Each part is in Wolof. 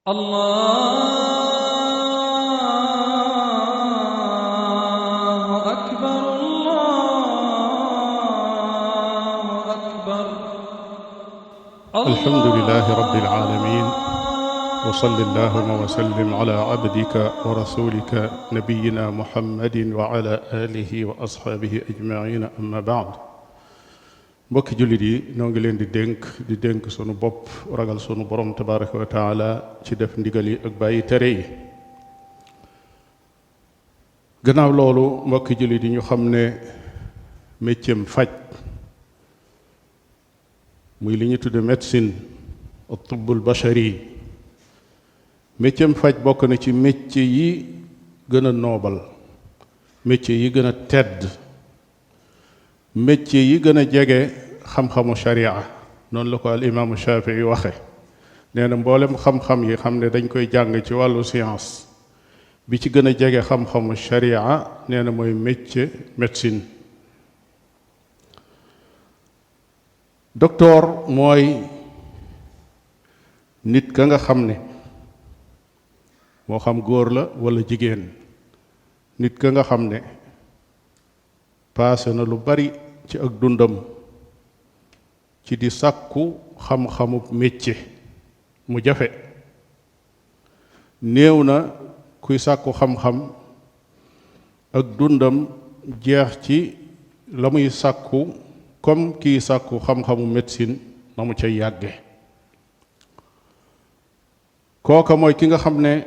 الله أكبر الله أكبر الحمد لله رب العالمين وصل اللهم وسلم على عبدك ورسولك نبينا محمد وعلى آله وأصحابه أجمعين أما بعد mbokki jullit yi noo ngi leen di dénk sunu bopp ragal sunu borom tabaraka wa taala ci def ndigal yi ak bàyyi tere yi gannaaw loolu mbokki jullit yi ñu xam ne méccam faj muy li ñu tudde médecine ak tibbul bashari méccam faj bokk na ci métier yi gën a noobal métier yi gën a tedd métier yi gën a jege xam-xamu sharia noonu la ko al imaamu Shafii waxe nee na mboolem xam-xam yi xam ne dañ koy jàng ci wàllu science bi ci gën a jege xam-xamu sharia nee na mooy métier médecine docteur mooy nit ka nga xam ne moo xam góor la walla jigéen nit ka nga xam ne paase na lu bari ci ak dundam ci di sàkku xam-xamu métier mu jafe néew na kuy sàkku xam-xam ak dundam jeex ci la muy sàkku comme kiy sàkku xam-xamu médecine na mu cay yàgge kooka mooy ki nga xam ne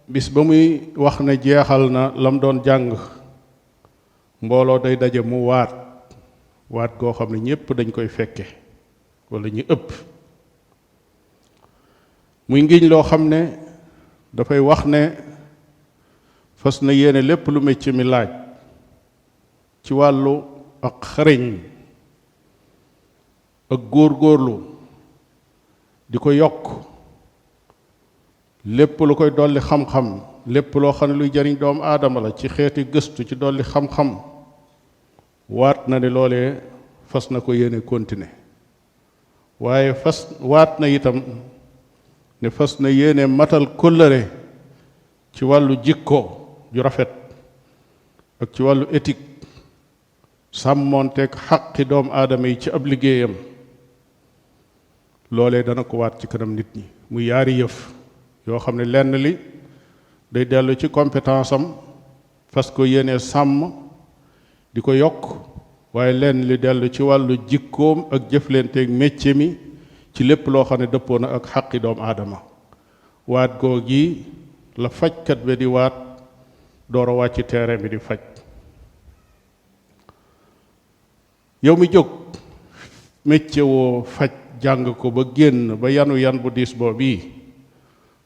bis ba muy wax ne jeexal na lam doon jàng mbooloo day daje mu waat goo xam ne ñépp dañ koy fekke walla ñu ëpp muy ngiñ loo xam ne dafay wax ne fas na yéene lépp lu métier mi laaj ci wàllu ak xarañ ak góor-góorlu di ko yokk lépp lu koy dolli xam-xam lépp loo xam ne luy jariñ doomu aadama la ci xeeti gëstu ci dolli xam-xam waat na ne loolee fas na ko yéene continuer waaye waat na itam ne fas na yéene matal kóllëre ci wàllu jikko ju rafet ak ci wàllu éthique sàmmoonteeg xaqi doomu aadama yi ci ab liggéeyam loolee dana ko waat ci kanam nit ñi mu yaari yëf yoo xam ne lenn li day dellu ci compétence am fas ko yéene sàmm di ko yokk waaye lenn li dellu ci wàllu jikkoom ak jëflanteeg métier mi ci lépp loo xam ne dëppoo na ak xaqi doomu aadama waat googi la fajkat bi di waat door a wàcc terrain bi di faj yow mi jóg métier woo faj jàng ko ba génn ba yanu yan bu diis boo bii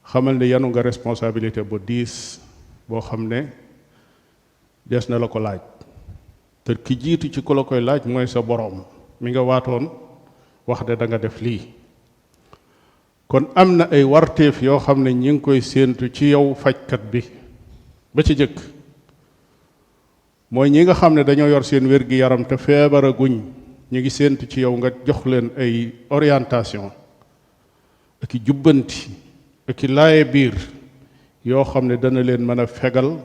xamal ne yanu nga responsabilité bu diis boo xam ne des na la ko laaj te ki jiitu ci ku la koy laaj mooy sa boroom mi nga waatoon wax de da nga def lii kon am na ay warteef yoo xam ne ñi ngi koy séentu ci yow fajkat bi ba ci jëkk mooy ñi nga xam ne dañoo yor seen wér-gi-yaram te feebaraguñ ñu ngi séentu ci yow nga jox leen ay orientation ak i jubbanti ak i laaye biir yoo xam ne dana leen mën a fegal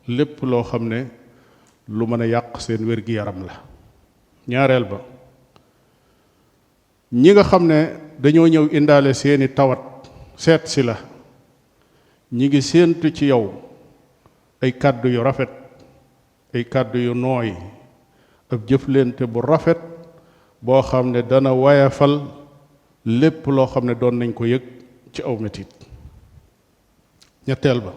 lépp loo xam ne lu mën a yàq seen wér-gi-yaram la ñaareel ba ñi nga xam ne dañoo ñëw indaale seeni tawat seet si la ñi ngi séentu ci yow ay kàddu yu rafet ay kàddu yu nooy ab jëflante bu rafet boo xam ne dana wayafal lépp loo xam ne doon nañ ko yëg ci aw metit ñetteel ba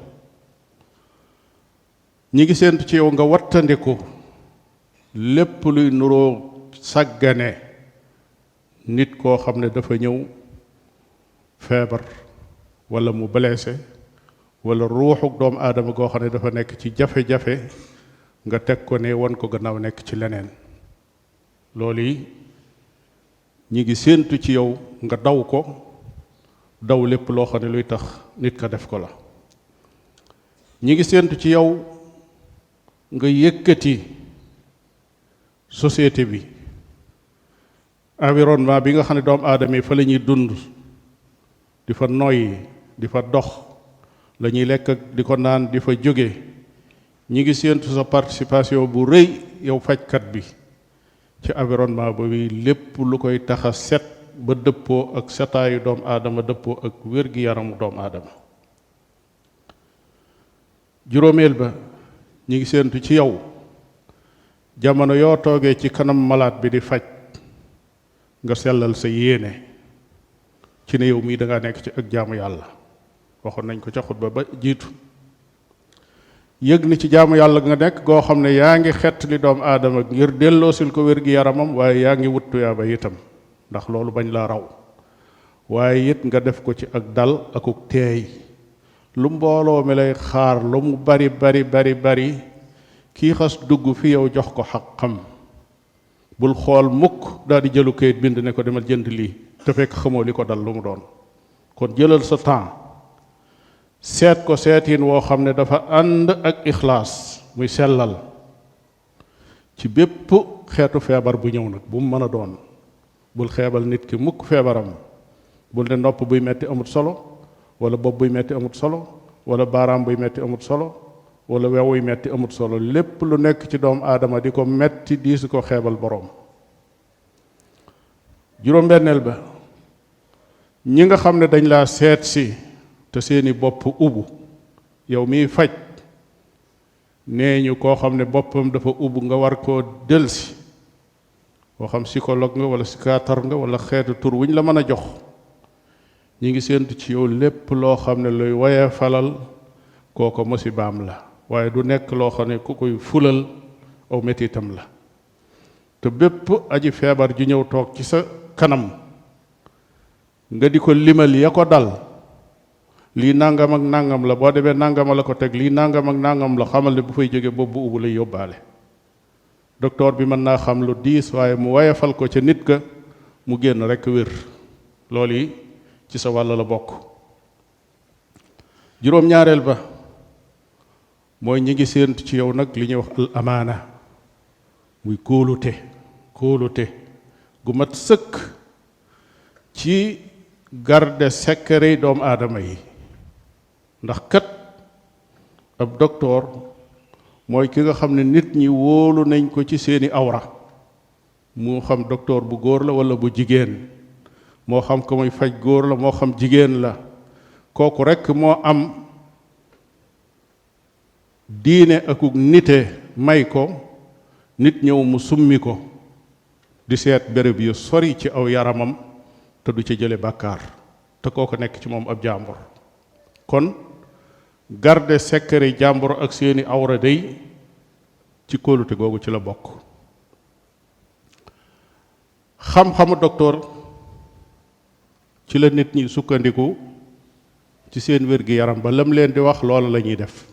ñi ngi séentu ci yow nga wattandiku lépp luy nuroo sàggane nit koo xam ne dafa ñëw feebar walla mu blessé walla ruuxuk doomu aadama goo xam ne dafa nekk ci jafe-jafe nga teg ko ne won ko gannaaw nekk ci leneen loolu yi ñi ngi séentu ci yow nga daw ko daw lépp loo xam ne luy tax nit ka def ko la ñi ngi séentu ci yow nga yëkkati société bi environnement bi nga xam ne doomu aadama yi fa la ñuy dund di fa noyyi di fa dox la ñuy lekk ak di ko naan di fa jóge ñi ngi séentu sa participation bu rëy yow fajkat bi ci environnement ba bi lépp lu koy tax a set ba dëppoo ak setaayu doomu aadama dëppoo ak wér-gi-yaramu doomu aadama. juróomeel ba ñi ngi séentu ci yow jamono yoo toogee ci kanam malaat bi di faj nga sellal sa yéene ci ne yow mii da ngaa nekk ci ak jaamu yàlla waxoon nañ ko ca xutba ba jiitu yëg ni ci jaamu yàlla nga nekk goo xam ne yaa ngi xett li doomu aadama ngir delloosil ko wér-gi-yaramam waaye yaa ngi wut tuyaaba itam ndax loolu bañ laa raw waaye it nga def ko ci ak dal akuk teey lu mbooloo mi lay xaar lu mu bari bari kii xas dugg fi yow jox ko xaqam bul xool mukk daal di jëlu kayit bind ne ko demal jënd lii te fekk xamoo li ko dal lu mu doon kon jëlal sa temps seet ko seetiin woo xam ne dafa ànd ak ixlaas muy sellal ci bépp xeetu feebar bu ñëw nag bu mu mën a doon bul xeebal nit ki mukk feebaram bul ne nopp buy metti amut solo wala bopp buy metti amut solo wala baaraam buy metti amut solo wala wewuy metti amut solo lépp lu nekk ci doomu aadama di ko metti diisu ko xeebal boroom. juróom-benneel ba ñi nga xam ne dañ laa seet si te seeni bopp ubbu yow miy faj nee ñu koo xam ne boppam dafa ubbu nga war koo delsi koo xam psychologue nga wala psychiatre nga wala xeetu tur wuñ la mën a jox ñi ngi séentu ci yow lépp loo xam ne luy woyee falal kooko musibaam la waaye du nekk loo xam ne ku koy fulal aw mettitam la te bépp aji feebar ju ñëw toog ci sa kanam nga di ko limal ya ko dal lii nangam ak nangam la boo demee nangama la ko teg lii nangam ak nangam la xamal ne bu fay jóge boobu bu ubbu lay yóbbaale docteur bi mën naa xam lu diis waaye mu woyefal ko ca nit ka mu génn rekk wér loolu yi ci sa wàll la bokk. juróom-ñaareel ba mooy ñi ngi séentu ci yow nag li ñuy wax al amaana muy kóolute gu mat sëkk ci garde secret doomu aadama yi ndax kat ab docteur mooy ki nga xam ne nit ñi wóolu nañ ko ci seeni awra moo xam docteur bu góor la walla bu jigéen moo xam ko muy faj góor la moo xam jigéen la kooku rekk moo am diine akuk nite may ko nit ñëw mu summi ko di seet béréb yu sori ci aw yaramam te du ci jële bàkkaar te kooku nekk ci moom ab jàmbur kon garde secret jàmbur ak seeni awra day ci kóolute googu ci la bokk. xam-xamu docteur ci la nit ñi sukkandiku ci seen wér-gi-yaram ba lam leen di wax loola la ñuy def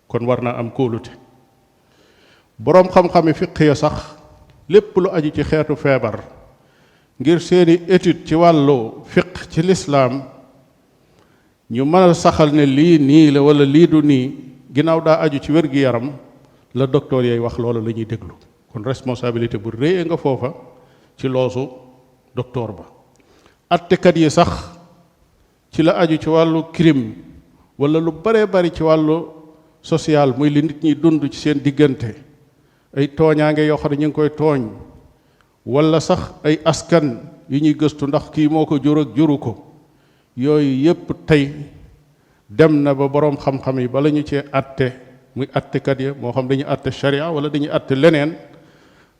kon war na am kóolute. boroom xam-xami fiq ya sax lépp lu aju ci xeetu feebar ngir seeni étude ci wàllu fiq ci lislaam ñu mën a saxal ne lii nii la wala lii du nii ginnaaw daa aju ci wér-gi-yaram la docteur yay wax loola la ñuy déglu kon responsabilité bu rëy nga foofa ci loosu docteur ba. attekat yi sax ci la aju ci wàllu crime wala lu bare bari ci wàllu social muy li nit ñi dund ci seen diggante ay tooñaange yoo xam ne ñu ngi koy tooñ wala sax ay askan yu ñuy gëstu ndax kii moo ko jur ak juru ko yooyu yépp tey dem na ba boroom xam-xam yi bala ñu cee atte muy attekat ya moo xam dañuy atte sharia wala dañuy atte leneen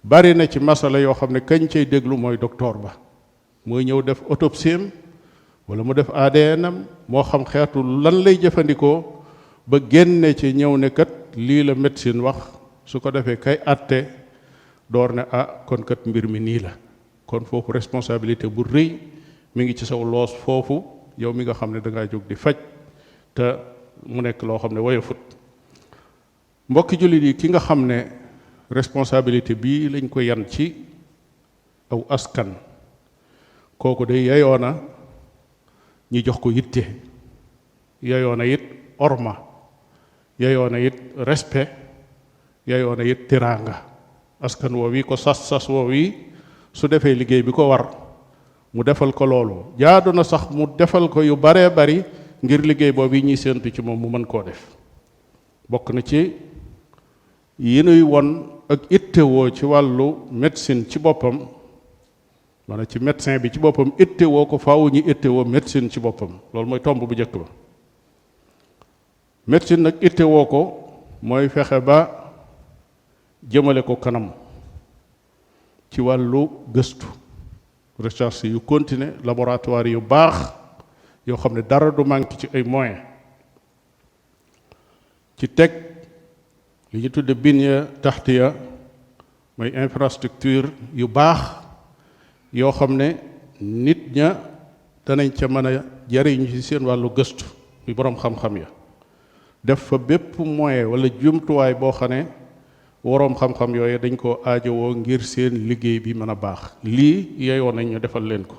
bari na ci masala yoo xam ne kañ cay déglu mooy docteur ba mooy ñëw def autopsie wala mu def ADN moo xam xeetu lan lay jëfandikoo ba génne ci ñëw ne kat lii la médecine wax su ko defee kay atte door ne kon kat mbir mi nii la kon foofu responsabilité bu rëy mi ngi ci saw loos foofu yow mi nga xam ne dangaa jóg di faj te mu nekk loo xam ne woyofut. mbokki jullit yi ki nga xam ne responsabilité bii lañ ko yan ci aw askan kooku de yeyoona ñi jox ko yitte yeyoona it orma yeyoona it respect yeyoona it tiraanga askan woo wi ko sas woo wi su defee liggéey bi ko war mu defal ko loolu jaadu na sax mu defal ko yu baree bari ngir liggéey boobu yi ñuy séentu ci moom mu mën koo def. bokk na ci yi nuy won ak ittewoo ci wàllu médecine ci boppam, maanaam ci médecin bi ci boppam ittewoo ko faaw ñu ittewoo médecine ci boppam. loolu mooy tomb bu njëkk ba. médecine nag ittewoo ko mooy fexe ba jëmale ko kanam ci wàllu gëstu, recherche yu continue, laboratoire yu baax yoo xam ne dara du manqué ci ay moyens, ci teg li ñu tudde binya taxtiya mooy infrastructure yu baax yoo xam ne nit ña danañ ca mën a jariñu ci seen wàllu gëstu, muy boroom xam-xam ya def fa bépp moyen wala jumtuwaay boo xam ne waroom xam-xam yooyu dañ koo aajowoo ngir seen liggéey bi mën a baax. lii yeyoo nañ ñu defal leen ko.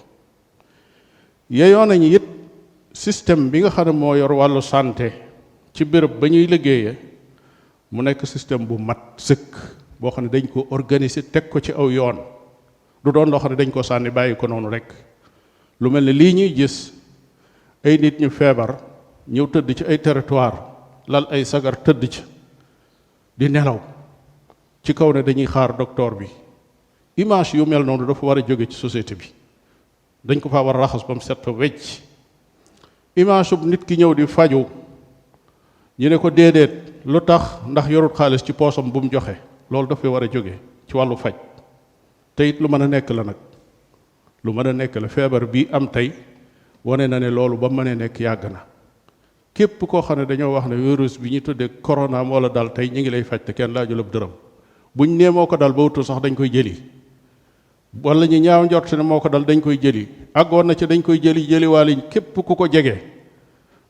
yeyoo nañ it système bi nga xam ne moo yor wàllu santé ci béréb ba ñuy liggéeyee mu nekk système bu mat sëkk boo xam ne dañ ko organiser teg ko ci aw yoon, du doon loo xam ne dañ ko sànni bàyyi ko noonu rek. lu mel ne lii ñuy gis ay nit ñu feebar ñëw tëdd ci ay territoire, lal ay sagar tëdd ci di nelaw ci kaw ne dañuy xaar docteur bi. image yu mel noonu dafa war a jóge ci société bi, dañ ko faa war a raxas ba mu set fa wecc. image bu nit ki ñëw di faju ñu ne ko déedéet, lu tax? ndax yorut xaalis ci poosam bu mu joxe. loolu dafay war a jóge ci wàllu faj. te it lu mën a nekk la nag, lu mën a nekk la. feebar bi am tey wane na ne loolu ba mënee nekk yàgg na. képp koo xam ne dañoo wax ne virus bi ñu tuddee corona moo la dal tey ñu ngi lay faj te kenn laajul ab dërëm. buñ nee moo ko dal ba wutul sax dañ koy jëli, wala ñu ñaaw njort ne moo ko dal dañ koy jëli. àggoon na ci dañ koy jëliwaale képp ku ko jege,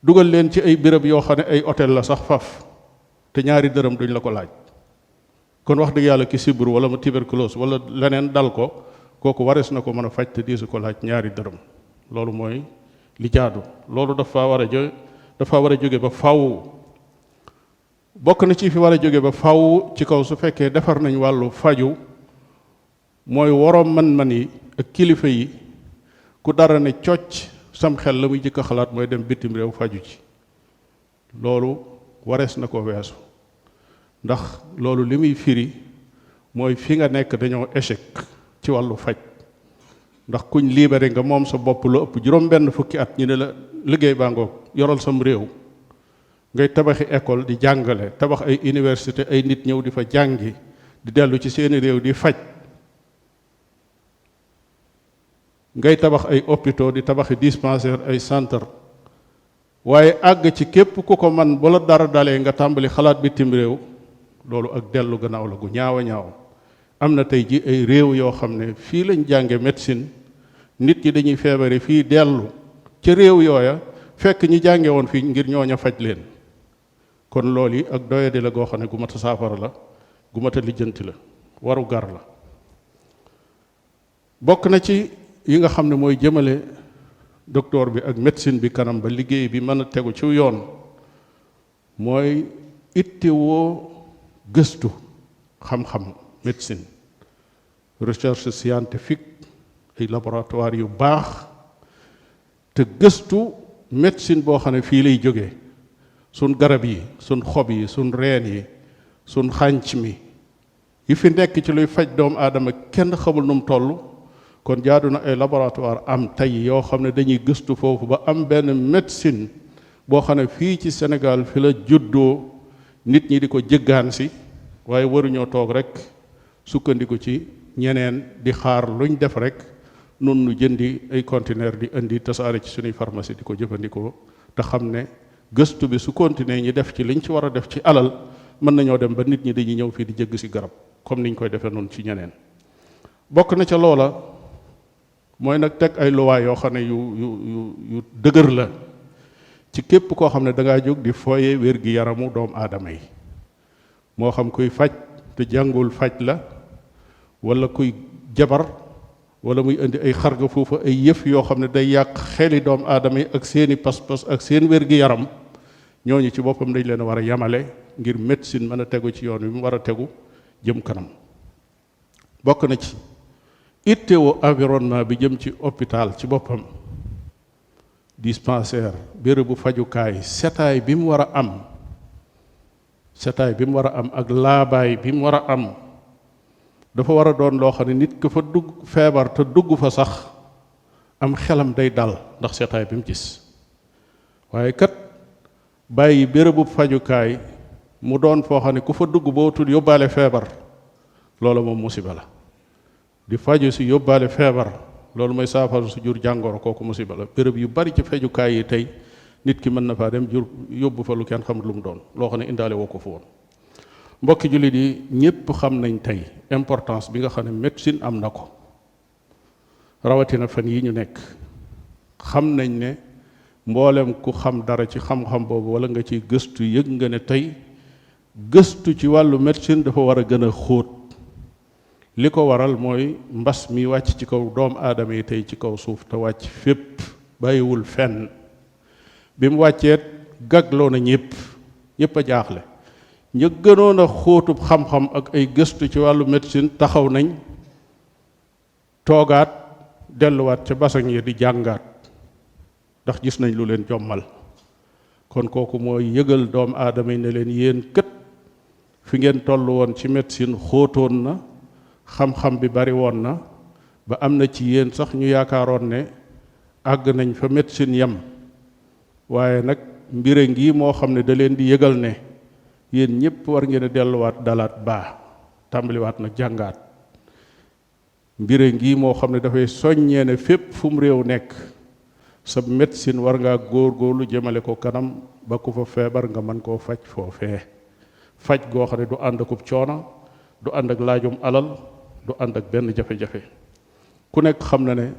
dugal leen ci ay béréb yoo xam ne ay hôtel la sax faf, te ñaari dërëm duñ la ko laaj. kon wax dëgg yàlla ki sibbiru wala mu tuberculose wala leneen dal ko, kooku warees na ko mën a faj te diisu ko laaj ñaari dërëm. loolu mooy li jaadu. loolu dafa war a jóge ba faw. bokk na ci fi war a jóge ba faw ci kaw su fekkee defar nañ wàllu faju, mooy woroom man-man yi ak kilifa yi ku dara ne cocc sam xel la muy jëkk a xalaat mooy dem bitim réew faju ci. loolu warees na ko weesu, ndax loolu li muy firi mooy fi nga nekk dañoo échec ci wàllu faj. ndax kuñ libéré nga moom sa bopp lu ëpp juróom-benn fukki at ñu ne la liggéey baa ngoog, yoral sam réew, ngay tabaxi école di jàngale, tabax ay université, ay nit ñëw di fa jàngi, di dellu ci seeni réew di faj. ngay tabax ay hôpitaux, di tabaxi dispensaire, ay centre. waaye àgg ci képp ku ko man bu la dara dalee nga tàmbali xalaat bitim réew, loolu ak dellu gannaaw la gu ñaaw a ñaaw. am na tey ji ay réew yoo xam ne fii lañ jànge médecine, nit ñi dañuy feebare fii dellu ca réew yooya fekk ñi jànge woon fii ngir ñooña faj leen. kon loolu yi ak doyadi la goo xam ne gu mat a saafara la, gu mat a lijjanti la, waru gar la. bokk na ci yi nga xam ne mooy jëmale docteur bi ak médecine bi kanam ba liggéey bi mën a tegu ci yoon, mooy ittewoo gëstu xam-xam médecine, recherche scientifique, ay laboratoire yu baax, te gëstu médecine boo xam ne fii lay jógee. sun garab yi, sun xob yi, sun reen yi, sun xànc mi yi fi nekk ci luy faj doomu aadama kenn xamul nu mu toll. kon jaadu na ay laboratoire am tey yoo xam ne dañuy gëstu foofu ba am benn médecine boo xam ne fii ci Sénégal fi la juddoo, nit ñi di ko jëggaan si, waaye waruñoo toog rek sukkandiku ci ñeneen di xaar luñ def rek nun nu jëndi ay conteneur di indi tasaare ci suñuy pharmacie di ko jëfandikoo. te xam ne gëstu bi su continuer ñi def ci liñ ci war a def ci alal, mën nañoo dem ba nit ñi dañuy ñëw fii di jëgg si garab comme niñ koy defee noonu ci ñeneen. bokk na ca loola mooy nag teg ay luwaay yoo xam ne yu dëgër la ci képp koo xam ne dangaa jóg di fooye wér-gi-yaramu doomu aadama yi. moo xam kuy faj te jàngul faj la, wala kuy jabar, wala muy indi ay xarga foofu ay yëf yoo xam ne day yàq xeli doomu aadama yi ak seeni pas-pas ak seen wér-gi-yaram. ñooñu ci boppam dañ leen a war a yamale ngir médecine mën a tegu ci yoon wi mu war a tegu jëm kanam. bokk na ci ittewoo environnement bi jëm ci hôpital ci boppam, dispensaire bérébu fajukaay setaay bi mu war a am ak laabaay bi mu war a am dafa war a doon loo xam ne nit ka fa dugg feebar te dugg fa sax am xelam day dal ndax setaay bi mu gis waaye kat bàyyi bérébu fajukaay mu doon foo xam ne ku fa dugg boo tul yóbbaale feebar loolu moom musiba la di faju si yóbbaale feebar loolu mooy saafara su jur jàngoro kooku musiba la béréb yu bari ci fajukaay yi tey nit ki mën na faa dem jur yóbbu fa lu kenn xamul lu mu doon loo xam ne indaale woo ko fa woon mbokki jullit yi ñépp xam nañ tey importance bi nga xam ne médecine am na ko rawatina fan yi ñu nekk xam nañ ne mboolem ku xam dara ci xam-xam boobu wala nga ci gëstu yëg nga ne tey gëstu ci wàllu médecine dafa war a gën a xóot li ko waral mooy mbas mi wàcc ci kaw doomu aadama yi tey ci kaw suuf te wàcc fépp bàyyiwul fenn bi mu wàcceet gagloo na ñépp a jaaxle ña gënoon a xóotub xam-xam ak ay gëstu ci wàllu médecine taxaw nañ toogaat delluwaat ca basaŋ yi di jàngaat ndax gis nañ lu leen jommal kon kooku mooy yëgal doomu aadama yi ne leen yéen kët fi ngeen toll woon ci médecine xóotoon na xam-xam bi bari woon na ba am na ci yéen sax ñu yaakaaroon ne àgg nañ fa médecine yam waaye nag mbire ngi moo xam ne da leen di yëgal ne yéen ñëpp war ngeen a delluwaat dalaat baa tàmbaliwaat nag jàngaat mbire ngi moo xam ne dafay soññee ne fépp fu mu réew nekk sa médecine war ngaa góorgóorlu jëmale ko kanam ba ku fa feebar nga mën koo faj foofee faj goo xam ne du ànd akub coono du ànd ak laajum alal du ànd ak benn jafe-jafe ku nekk xam na ne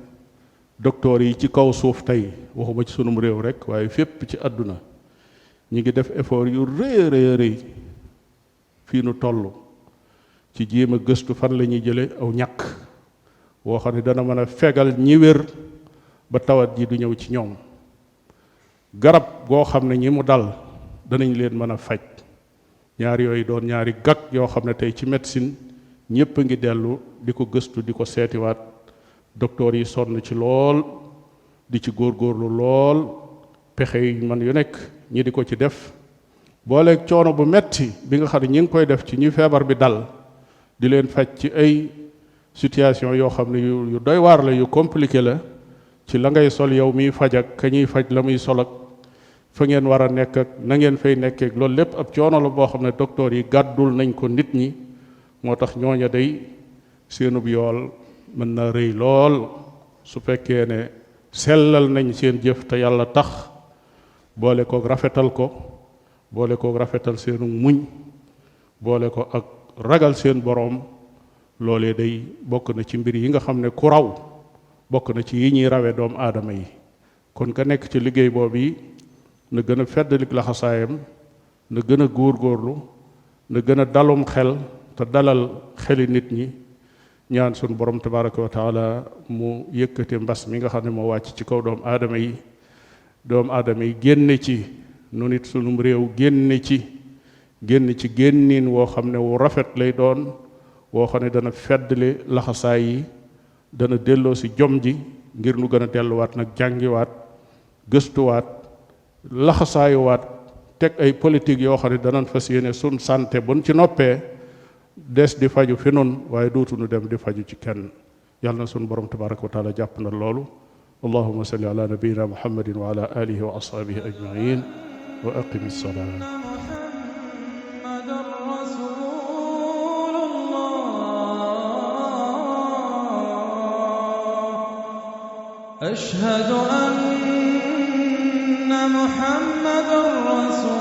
docteur yi ci kaw suuf tey waxuma ci sunum réew rek waaye fépp ci àdduna ñi ngi def effort yu rëy fii nu toll ci jéem a gëstu fan la ñuy jële aw ñàkk woo xam ne dana mën a fegal ñi wér ba tawat ji du ñëw ci ñoom garab goo xam ne ñi mu dal danañ leen mën a faj ñaar yooyu doon ñaari gag yoo xam ne tey ci médecine ñépp a ngi dellu di ko gëstu di ko seetiwaat docteur yi sonn ci lool di ci góorgóorlu lool pexe yi man yu nekk ñi di ko ci def booleeg coono bu metti bi nga xam ne ñi ngi koy def ci ñi feebar bi dal di leen faj ci ay situation yoo xam ne yu doy waar la yu compliqué la ci la ngay sol yow miy faj ak ka ñuy faj la muy sol ak fa ngeen war a nekk ak na ngeen fay nekkeek loolu lépp ab coono la boo xam ne docteur yi gàddul nañ ko nit ñi moo tax ñooña day seenub yool mën na rëy lool su fekkee ne sellal nañ seen jëf te yàlla tax boole kook rafetal ko boole kook rafetal seenu muñ boole ko ak ragal seen boroom loolee day bokk na ci mbir yi nga xam ne ku raw bokk na ci yi ñuy rawe doomu aadama yi kon ka nekk ci liggéey boobu yi na gën a feddalik laxasaayam na gën a góorgóorlu na gën a dalum xel te dalal xeli nit ñi ñaan sun borom tabaraka wa taala mu yëkkati mbas mi nga xam ne moo wàcc ci kaw doomu aadama yi génne ci nu nit sunum réew génn ci génnin woo xam ne wu rafet lay doon woo xam ne dana feddali laxasaay yi dana delloo si jom ji ngir nu gën a delluwaat nag jàngiwaat gëstuwaat laxasaayuwaat teg ay politique yoo xam ne danañ fas yéene sun santé buñ ci noppee des di faju fi nun waaye dootuñu dem di faju ci kenn yàlla na sun borom tabaraka wa taala jàpp na loolu allahumma salli ala nabiyyina muhammadin wa ala alihi wa ashabihi ajmain wa aqimi ssalaa أشهد أن محمد رسول